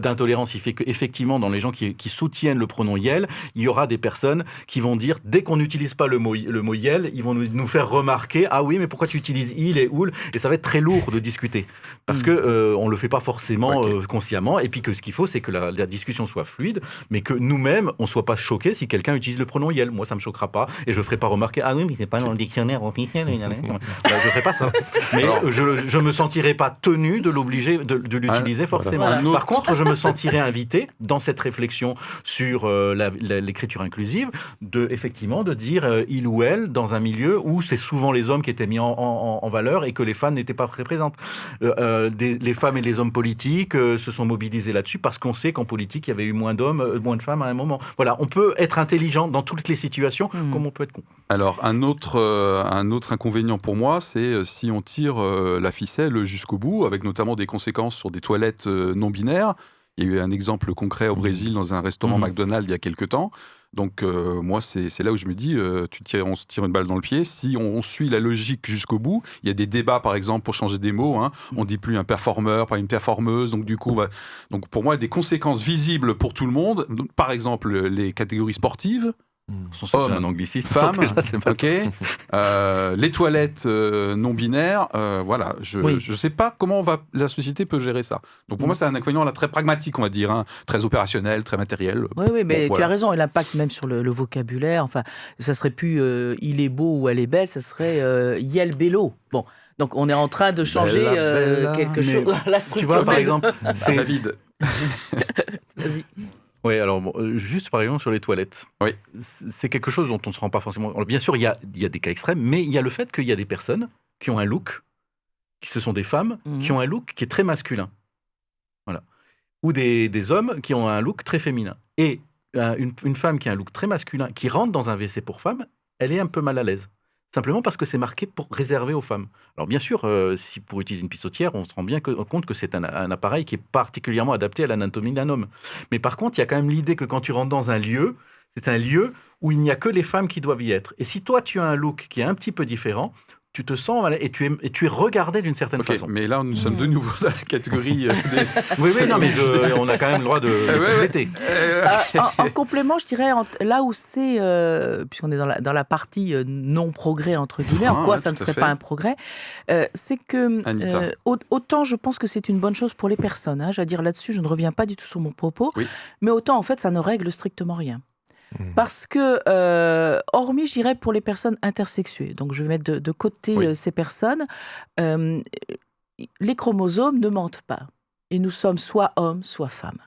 d'intolérance, il fait que effectivement dans les gens qui soutiennent le pronom YEL, il y aura des personnes qui vont dire, dès qu'on n'utilise pas le mot yel, ils vont nous faire remarquer, ah oui, mais pourquoi tu utilises il et oul? Et ça va être très lourd de discuter. Parce que on le fait pas forcément consciemment. Et puis que ce qu'il faut, c'est que la discussion soit fluide, mais que nous-mêmes, on soit pas choqués si quelqu'un utilise le pronom yel. Moi, ça me choquera pas. Et je ferai pas remarquer, ah oui, mais c'est pas dans le dictionnaire officiel. Je ferai pas ça. Mais je me sentirai pas tenu de l'obliger de l'utiliser forcément. Voilà. Par contre, je me sentirai invité dans cette réflexion sur l'écriture inclusive, effectivement, de dire il ou elle dans un milieu où c'est souvent les hommes qui étaient mis en valeur et que les femmes n'étaient pas présentes. Les femmes et les hommes politiques se sont mobilisés là-dessus parce qu'on sait qu'en politique, il y avait eu moins de femmes à un moment. Voilà, on peut être intelligent dans toutes les situations comme on peut être con. Alors, un autre inconvénient pour moi, c'est si on tire la ficelle jusqu'au bout, avec notamment des conséquences sur des toilettes non binaires. Il y a eu un exemple concret au Brésil dans un restaurant McDonald's il y a quelques temps. Donc moi, c'est là où je me dis, on se tire une balle dans le pied. Si on suit la logique jusqu'au bout, il y a des débats, par exemple, pour changer des mots. On ne dit plus un performeur, pas une performeuse. Donc du coup, donc pour moi, il y a des conséquences visibles pour tout le monde. Donc, par exemple, les catégories sportives. Hommes, un anglicisme, femmes, les toilettes non binaires, voilà. Je sais pas comment la société peut gérer ça. Donc pour moi, c'est un inconvénient là, très pragmatique, on va dire, très opérationnel, très matériel. Oui, mais tu as raison, et l'impact même sur le vocabulaire. Enfin, ça serait plus il est beau ou elle est belle, ça serait yel bello. Bon. Donc on est en train de changer quelque chose. La structure. Tu vois, par exemple, c'est David. Vas-y. Oui, alors juste par exemple sur les toilettes, c'est quelque chose dont on ne se rend pas forcément... Alors, bien sûr, il y a des cas extrêmes, mais il y a le fait qu'il y a des personnes qui ont un look, ce sont des femmes, qui ont un look qui est très masculin. Voilà. Ou des hommes qui ont un look très féminin. Et une femme qui a un look très masculin, qui rentre dans un WC pour femmes, elle est un peu mal à l'aise. Simplement parce que c'est marqué pour réserver aux femmes. Alors bien sûr, si pour utiliser une pissotière, on se rend bien compte que c'est un appareil qui est particulièrement adapté à l'anatomie d'un homme. Mais par contre, il y a quand même l'idée que quand tu rentres dans un lieu, c'est un lieu où il n'y a que les femmes qui doivent y être. Et si toi, tu as un look qui est un petit peu différent, tu te sens et tu es regardé d'une certaine façon. Mais là, nous sommes de nouveau dans la catégorie des... Oui, non, mais on a quand même le droit de compléter. En complément, je dirais, là où c'est, puisqu'on est dans la partie non-progrès, entre guillemets, en quoi ça ne serait pas un progrès, c'est que autant je pense que c'est une bonne chose pour les personnes, je veux dire là-dessus, je ne reviens pas du tout sur mon propos, mais autant en fait, ça ne règle strictement rien. Parce que, hormis, je dirais, pour les personnes intersexuées, donc je vais mettre de côté ces personnes, les chromosomes ne mentent pas. Et nous sommes soit hommes, soit femmes.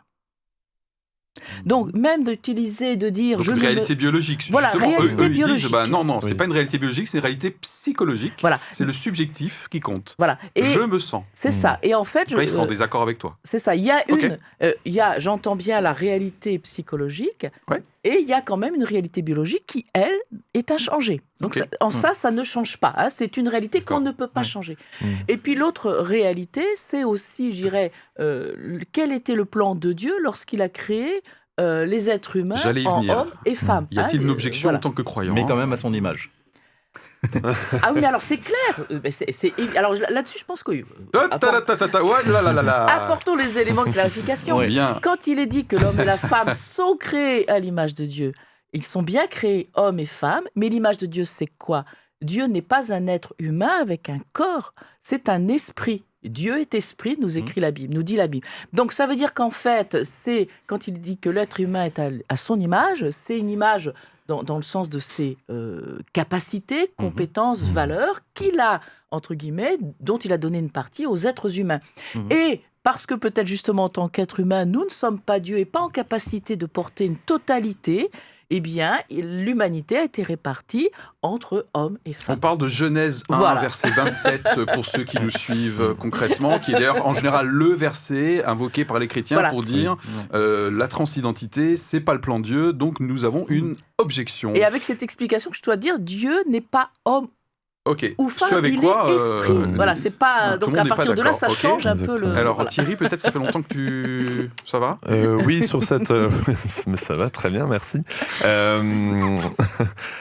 Donc, même d'utiliser, de dire... Donc, une réalité biologique. Voilà, justement, réalité ils disent, biologique. non, c'est pas une réalité biologique, c'est une réalité psychologique. Voilà. C'est le subjectif qui compte. Voilà. Et je me sens. C'est ça. Et en fait... Ils seront en désaccord avec toi. C'est ça. Il y a j'entends bien la réalité psychologique, et il y a quand même une réalité biologique qui, elle, est inchangée. Donc, ça ne change pas. C'est une réalité qu'on ne peut pas changer. Et puis, l'autre réalité, c'est aussi, je dirais, quel était le plan de Dieu lorsqu'il a créé les êtres humains en hommes et femmes. Y a-t-il une objection en tant que croyant? Mais quand même à son image. Ah oui, mais alors c'est clair. Alors là-dessus, je pense que... Apportons les éléments de clarification. Quand il est dit que l'homme et la femme sont créés à l'image de Dieu, ils sont bien créés hommes et femmes, mais l'image de Dieu, c'est quoi? Dieu n'est pas un être humain avec un corps, c'est un esprit. Dieu est esprit, nous écrit la Bible, nous dit la Bible. Donc ça veut dire qu'en fait, c'est quand il dit que l'être humain est à son image, c'est une image dans le sens de ses capacités, compétences, valeurs, qu'il a, entre guillemets, dont il a donné une partie aux êtres humains. Et parce que peut-être justement en tant qu'être humain, nous ne sommes pas Dieu et pas en capacité de porter une totalité, eh bien, l'humanité a été répartie entre hommes et femmes. On parle de Genèse 1, verset 27, pour ceux qui nous suivent concrètement, qui est d'ailleurs en général le verset invoqué par les chrétiens pour dire la transidentité, c'est pas le plan de Dieu, donc nous avons une objection. Et avec cette explication que je dois dire, Dieu n'est pas homme. Ou femme, avec il quoi, est esprit. Voilà, c'est pas. Donc à partir de là, ça change un peu le. Alors Thierry, peut-être ça fait longtemps que tu. Ça va? Oui, sur cette. Mais ça va très bien, merci.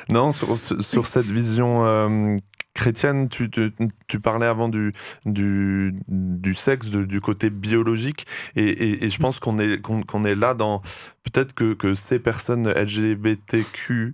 Non, sur cette vision chrétienne. Tu parlais avant du sexe, du côté biologique, et je pense qu'on est là dans peut-être que ces personnes LGBTQI+,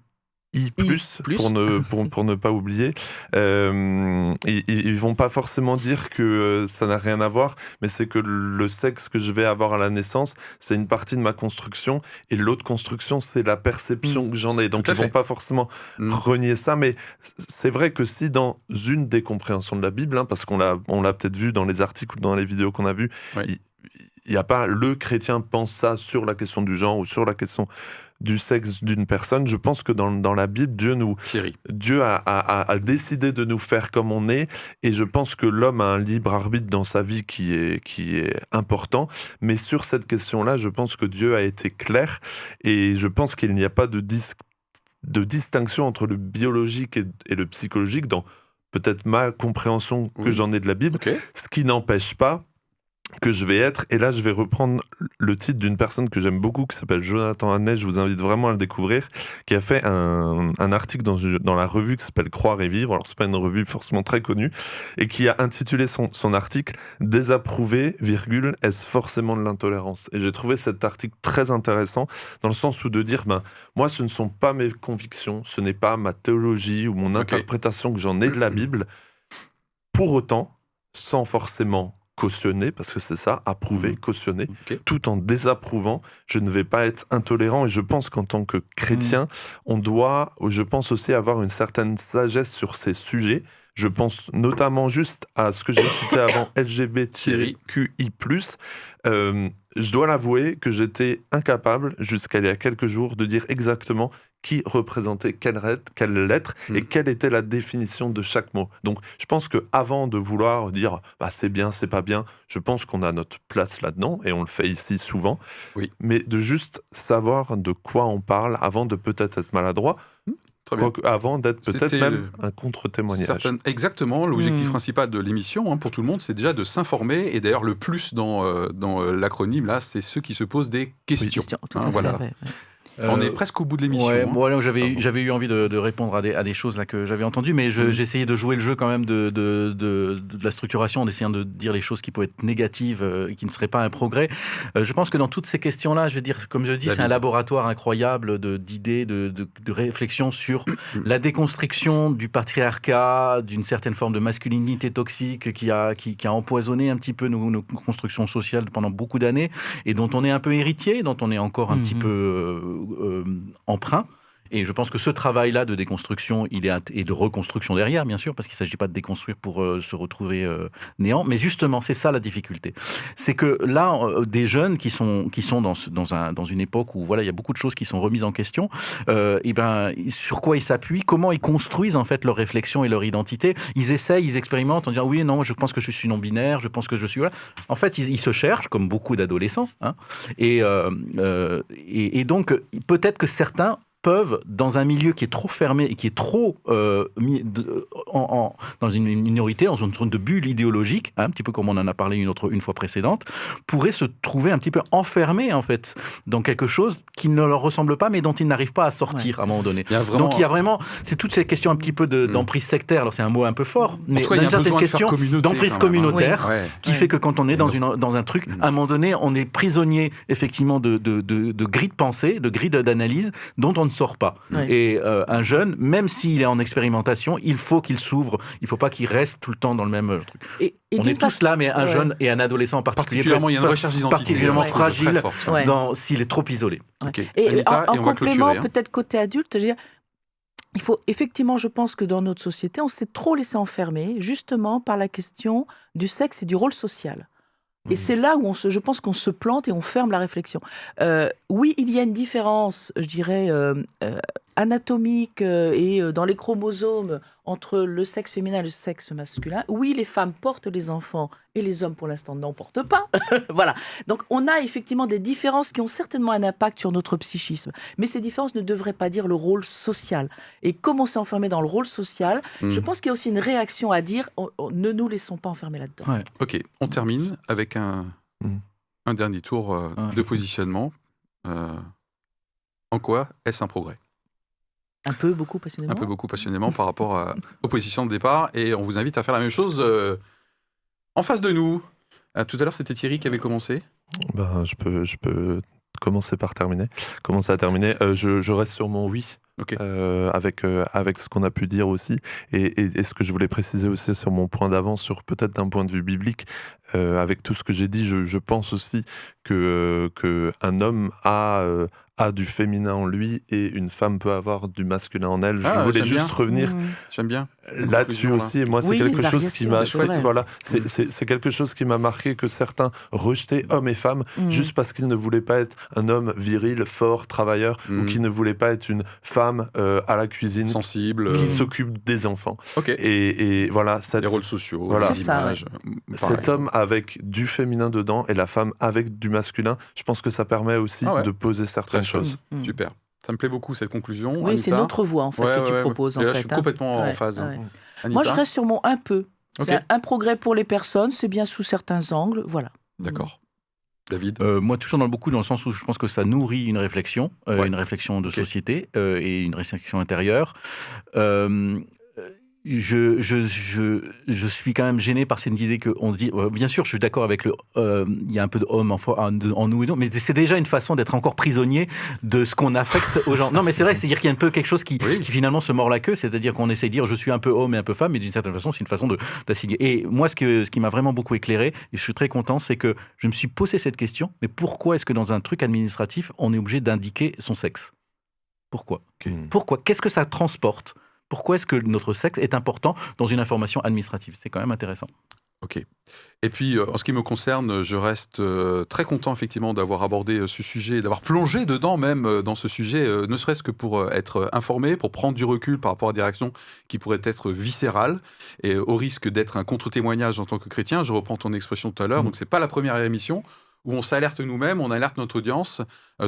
pour ne pas oublier, ils vont pas forcément dire que ça n'a rien à voir, mais c'est que le sexe que je vais avoir à la naissance, c'est une partie de ma construction, et l'autre construction, c'est la perception que j'en ai. Donc ils vont pas forcément renier ça, mais c'est vrai que si dans une des compréhensions de la Bible, parce qu'on l'a peut-être vu dans les articles ou dans les vidéos qu'on a vues, il n'y a pas le chrétien pense ça sur la question du genre ou sur la question du sexe d'une personne. Je pense que dans la Bible, Dieu a décidé de nous faire comme on est, et je pense que l'homme a un libre arbitre dans sa vie qui est important, mais sur cette question-là, je pense que Dieu a été clair, et je pense qu'il n'y a pas de distinction entre le biologique et le psychologique dans peut-être ma compréhension que j'en ai de la Bible, ce qui n'empêche pas que je vais être, et là je vais reprendre le titre d'une personne que j'aime beaucoup qui s'appelle Jonathan Hannes, je vous invite vraiment à le découvrir, qui a fait un article dans la revue qui s'appelle Croire et Vivre. Alors c'est pas une revue forcément très connue, et qui a intitulé son article Désapprouver, est-ce forcément de l'intolérance? Et j'ai trouvé cet article très intéressant dans le sens où de dire moi ce ne sont pas mes convictions, ce n'est pas ma théologie ou mon interprétation que j'en ai de la Bible, pour autant sans forcément cautionner, parce que c'est ça, approuver, cautionner, tout en désapprouvant, je ne vais pas être intolérant, et je pense qu'en tant que chrétien, on doit, je pense aussi avoir une certaine sagesse sur ces sujets. Je pense notamment juste à ce que j'ai cité avant, LGBTQI+. Je dois l'avouer que j'étais incapable, jusqu'à il y a quelques jours, de dire exactement qui représentait quelle lettre et quelle était la définition de chaque mot. Donc, je pense qu'avant de vouloir dire c'est bien, c'est pas bien, je pense qu'on a notre place là-dedans, et on le fait ici souvent, mais de juste savoir de quoi on parle avant de peut-être être maladroit, avant d'être peut-être même un contre-témoignage. Exactement, l'objectif principal de l'émission, pour tout le monde, c'est déjà de s'informer, et d'ailleurs le plus dans l'acronyme, là, c'est ceux qui se posent des questions. Voilà. On est presque au bout de l'émission. Moi, j'avais eu envie de répondre à des choses là que j'avais entendues, mais j'essayais de jouer le jeu quand même de la structuration, en essayant de dire les choses qui pouvaient être négatives, qui ne seraient pas un progrès. Je pense que dans toutes ces questions-là, je veux dire, comme je dis, c'est un laboratoire incroyable d'idées, de réflexion sur la déconstruction du patriarcat, d'une certaine forme de masculinité toxique qui a empoisonné un petit peu nos constructions sociales pendant beaucoup d'années, et dont on est un peu héritier, dont on est encore un petit peu emprunt. Et je pense que ce travail-là de déconstruction, et de reconstruction derrière, bien sûr, parce qu'il ne s'agit pas de déconstruire pour se retrouver néant. Mais justement, c'est ça la difficulté. C'est que là, des jeunes qui sont dans une époque où il y a beaucoup de choses qui sont remises en question, sur quoi ils s'appuient, comment ils construisent en fait leur réflexion et leur identité. Ils essayent, ils expérimentent en disant oui, non, je pense que je suis non-binaire, je pense que je suis... Voilà. En fait, ils se cherchent, comme beaucoup d'adolescents. Et donc, peut-être que certains peuvent, dans un milieu qui est trop fermé et qui est trop dans une minorité, dans une sorte de bulle idéologique, un petit peu comme on en a parlé une fois précédente, pourraient se trouver un petit peu enfermés en fait dans quelque chose qui ne leur ressemble pas, mais dont ils n'arrivent pas à sortir à un moment donné. Donc il y a vraiment, c'est toutes ces questions un petit peu d'emprise sectaire. Alors c'est un mot un peu fort, mais il y a une certaine question d'emprise communautaire qui fait que quand on est dans un truc, à un moment donné, on est prisonnier effectivement de grilles de pensée, de grilles d'analyse dont on ne sort pas. Et un jeune, même s'il est en expérimentation, il faut qu'il s'ouvre. Il ne faut pas qu'il reste tout le temps dans le même truc. On est tous là, mais un jeune et un adolescent en particulier, il y a une recherche d'identité particulièrement fragile s'il est trop isolé. Et en complément, peut-être côté adulte, je veux dire, il faut effectivement, je pense que dans notre société, on s'est trop laissé enfermer, justement par la question du sexe et du rôle social. Et c'est là où je pense qu'on se plante et on ferme la réflexion. Oui, il y a une différence, je dirais, anatomique et dans les chromosomes entre le sexe féminin et le sexe masculin. Oui, les femmes portent les enfants et les hommes, pour l'instant, n'en portent pas. Voilà. Donc, on a effectivement des différences qui ont certainement un impact sur notre psychisme. Mais ces différences ne devraient pas dire le rôle social. Et comme on s'est enfermé dans le rôle social, je pense qu'il y a aussi une réaction à dire ne nous laissons pas enfermer là-dedans. Ouais. Ok, on termine avec un dernier tour de positionnement. En quoi est-ce un progrès ? Un peu, beaucoup passionnément. Un peu beaucoup passionnément par rapport aux positions de départ. Et on vous invite à faire la même chose en face de nous. Tout à l'heure, c'était Thierry qui avait commencé. Je peux commencer à terminer. Je reste sur mon oui. Ok. Avec ce qu'on a pu dire aussi et ce que je voulais préciser aussi sur mon point d'avant, sur peut-être d'un point de vue biblique, avec tout ce que j'ai dit, je pense aussi que un homme a du féminin en lui et une femme peut avoir du masculin en elle. Je voulais juste revenir J'aime bien là-dessus aussi. Et moi, c'est quelque chose qui m'a c'est quelque chose qui m'a marqué, que certains rejetaient hommes et femmes juste parce qu'ils ne voulaient pas être un homme viril, fort, travailleur, ou qui ne voulaient pas être une femme à la cuisine, sensible, qui s'occupe des enfants. Okay. Et voilà, les rôles sociaux, voilà, les images. Cet homme avec du féminin dedans et la femme avec du masculin, je pense que ça permet aussi de poser certaines choses. Super. Ça me plaît beaucoup cette conclusion. Oui, Anita. c'est notre voix en fait que tu proposes. Et là, je suis complètement en phase. Ouais. Moi, je reste sur mon un peu. C'est un progrès pour les personnes, c'est bien sous certains angles, voilà. D'accord. David, moi, toujours dans le beaucoup, dans le sens où je pense que ça nourrit une réflexion de société et une réflexion intérieure. Je suis quand même gêné par cette idée qu'on dit, bien sûr, je suis d'accord avec il y a un peu d'homme en nous et non, mais c'est déjà une façon d'être encore prisonnier de ce qu'on affecte aux gens. Non, mais c'est vrai, c'est-à-dire qu'il y a un peu quelque chose qui finalement se mord la queue, c'est-à-dire qu'on essaie de dire je suis un peu homme et un peu femme, mais d'une certaine façon, c'est une façon d'assigner. Et moi, ce qui m'a vraiment beaucoup éclairé, et je suis très content, c'est que je me suis posé cette question, mais pourquoi est-ce que dans un truc administratif, on est obligé d'indiquer son sexe ? Pourquoi ? Pourquoi ? Qu'est-ce que ça transporte ? Pourquoi est-ce que notre sexe est important dans une information administrative ? C'est quand même intéressant. Ok. Et puis, en ce qui me concerne, je reste très content, effectivement, d'avoir abordé ce sujet, d'avoir plongé dedans même dans ce sujet, ne serait-ce que pour être informé, pour prendre du recul par rapport à des réactions qui pourraient être viscérales, et au risque d'être un contre-témoignage en tant que chrétien. Je reprends ton expression tout à l'heure, donc c'est pas la première émission où on s'alerte nous-mêmes, on alerte notre audience,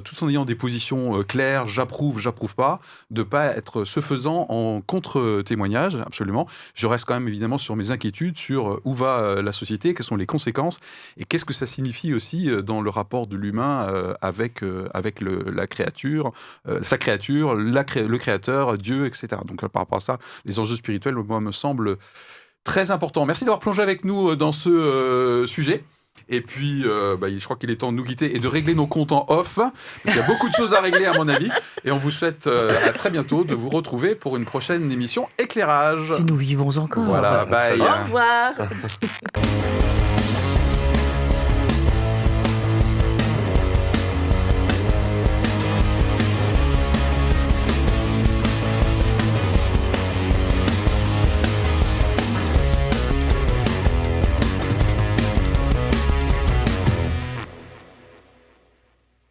tout en ayant des positions claires, j'approuve pas, de pas être ce faisant en contre-témoignage, absolument. Je reste quand même évidemment sur mes inquiétudes, sur où va la société, quelles sont les conséquences, et qu'est-ce que ça signifie aussi dans le rapport de l'humain avec la créature, sa créature, le créateur, Dieu, etc. Donc par rapport à ça, les enjeux spirituels, moi, me semblent très importants. Merci d'avoir plongé avec nous dans ce sujet. Et puis, je crois qu'il est temps de nous quitter et de régler nos comptes en off, parce qu'il y a beaucoup de choses à régler à mon avis. Et on vous souhaite à très bientôt de vous retrouver pour une prochaine émission Éclairage. Si nous vivons encore. Voilà, bye. Au revoir.